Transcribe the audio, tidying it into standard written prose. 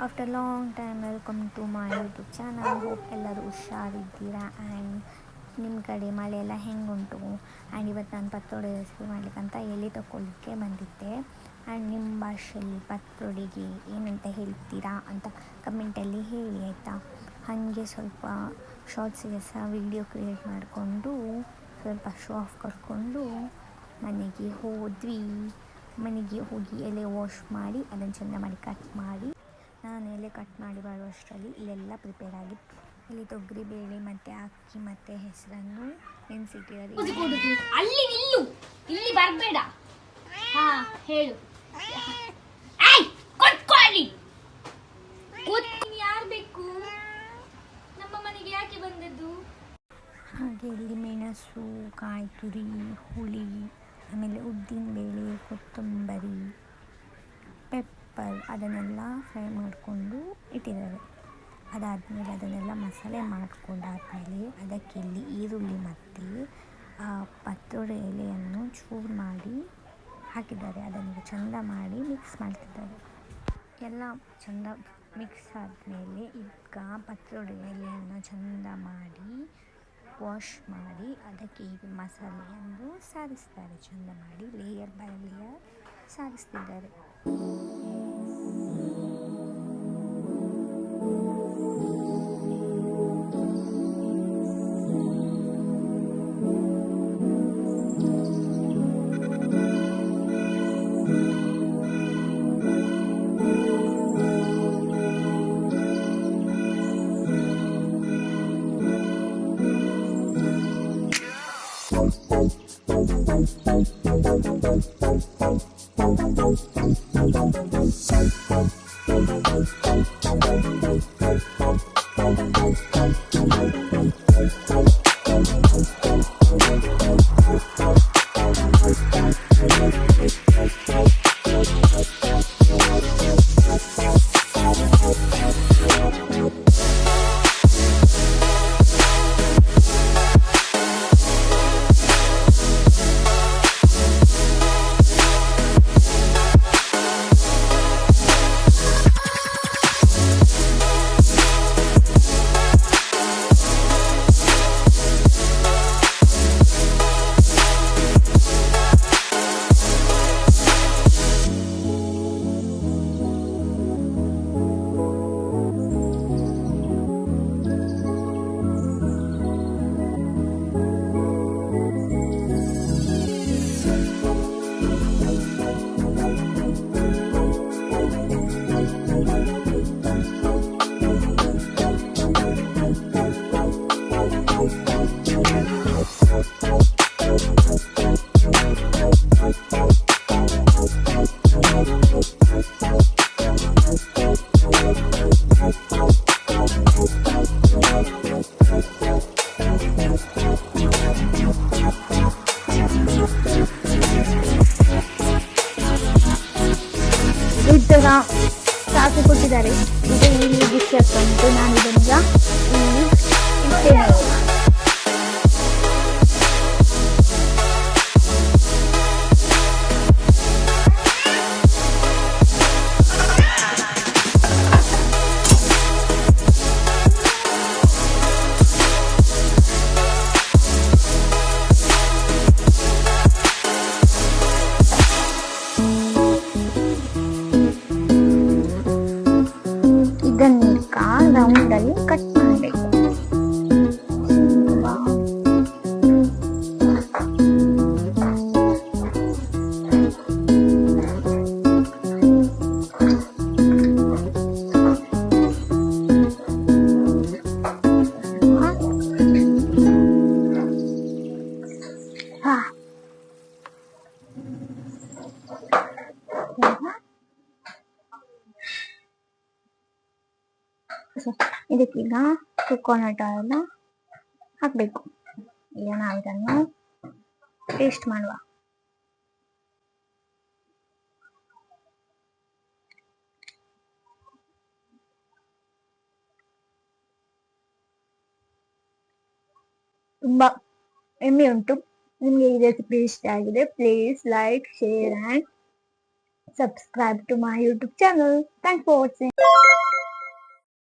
After long time welcome to my YouTube channel. Hope ಎಲ್ಲರೂ ಹುಷಾರಿದ್ದೀರಾ and ನಿಮ್ಮ ಕಡೆ ಮಳೆ ಎಲ್ಲ ಹೆಂಗುಂಟು. ಆ್ಯಂಡ್ ಇವತ್ತು ನಾನು ಪತ್ರೊಡೆ ರೆಸಿಪಿ ಮಾಡ್ಲಿಕ್ಕಂತ ಎಲೆ ತಗೊಳ್ಳಿಕ್ಕೆ ಬಂದಿದ್ದೆ. ಆ್ಯಂಡ್ ನಿಮ್ಮ ಭಾಷೆಯಲ್ಲಿ ಪತ್ರೊಡೆಗೆ ಏನಂತ ಹೇಳ್ತೀರಾ ಅಂತ ಕಮೆಂಟಲ್ಲಿ ಹೇಳಿ ಆಯಿತಾ. ಹಾಗೆ ಸ್ವಲ್ಪ ಶಾರ್ಟ್ಸಿಗೆ ಸಹ ವಿಡಿಯೋ ಕ್ರಿಯೇಟ್ ಮಾಡಿಕೊಂಡು ಸ್ವಲ್ಪ ಶೋ ಆಫ್ ಕರ್ಕೊಂಡು ಮನೆಗೆ ಹೋದ್ವಿ. ಮನೆಗೆ ಹೋಗಿ ಎಲೆ ವಾಶ್ ಮಾಡಿ ಅದನ್ನು ಚೆಂದ ಮಾಡಿ ಕಟ್ ಮಾಡಿ ನಾನು ಎಲೆ ಕಟ್ ಮಾಡಿ ಬರುವಷ್ಟರಲ್ಲಿ ಇಲ್ಲೆಲ್ಲ ಪ್ರಿಪೇರ್ ಆಗಿತ್ತು. ಇಲ್ಲಿ ತೊಗರಿ ಬೇಳೆ ಮತ್ತು ಅಕ್ಕಿ ಮತ್ತು ಹೆಸರನ್ನು ನೆನೆಸಿಟ್ಟಿದ್ದಾರೆ. ಅಲ್ಲಿ ನಿಲ್ಲು, ಇಲ್ಲಿ ಬರಬೇಡ. ಹಾ ಹೇಳು. ಯಾರು ಬೇಕು? ನಮ್ಮ ಮನೆಗೆ ಯಾಕೆ ಬಂದದ್ದು? ಹಾಗೆ ಇಲ್ಲಿ ಮೆಣಸು, ಕಾಯಿ ತುರಿ, ಹುಳಿ, ಆಮೇಲೆ ಉದ್ದಿನ ಬೇಳೆ, ಕೊತ್ತಂಬರಿ, ಪೆಪ್ಪರ್ ಅದನ್ನೆಲ್ಲ ಫ್ರೈ ಮಾಡಿಕೊಂಡು ಇಟ್ಟಿದ್ದಾರೆ. ಅದಾದಮೇಲೆ ಅದನ್ನೆಲ್ಲ ಮಸಾಲೆ ಮಾಡಿಕೊಂಡಾದ್ಮೇಲೆ ಅದಕ್ಕೆ ಇಲ್ಲಿ ಈರುಳ್ಳಿ ಮತ್ತು ಪತ್ರೊಡೆ ಎಲೆಯನ್ನು ಚೂರು ಮಾಡಿ ಹಾಕಿದ್ದಾರೆ. ಅದನ್ನು ಚೆಂದ ಮಾಡಿ ಮಿಕ್ಸ್ ಮಾಡ್ತಿದ್ದಾರೆ. ಎಲ್ಲ ಚೆಂದ ಮಿಕ್ಸ್ ಆದಮೇಲೆ ಈಗ ಪತ್ರೊಡೆ ಎಲೆಯನ್ನು ಚೆಂದ ಮಾಡಿ ವಾಶ್ ಮಾಡಿ ಅದಕ್ಕೆ ಈಗ ಮಸಾಲೆಯನ್ನು ಸಾರಿಸ್ತಾರೆ. ಚೆಂದ ಮಾಡಿ ಲೇಯರ್ ಬೈ ಲೇಯರ್ ಸಾರಿಸ್ತಿದ್ದಾರೆ. ಈಗ ಸಾಕು ಕೊಟ್ಟಿದ್ದಾರೆ. ಈಗ ಇಲ್ಲಿ ಬಿಸಿ ಆಗ್ತಂತು. ನಾನು ಇದನ್ನ ಇಲ್ಲಿ ಇಡ್ತೇನೆ. ಇದನ್ನ ರೌಂಡಲ್ಲಿ ಕಟ್ ಮಾಡಬೇಕು. ಇದಕ್ಕೀಗ ಕೊಕೊನಟ್ ಆಯಿಲ್ ಹಾಕಬೇಕು. ಈಗ ನಾವು ಇದನ್ನು ಟೇಸ್ಟ್ ಮಾಡುವ. ತುಂಬಾ ಎಮ್ಮೆ ಉಂಟು. ನಿಮಗೆ ಈ ರೆಸಿಪಿ ಇಷ್ಟ ಆಗಿದೆ, please like, share and subscribe to my YouTube channel. Thanks for watching.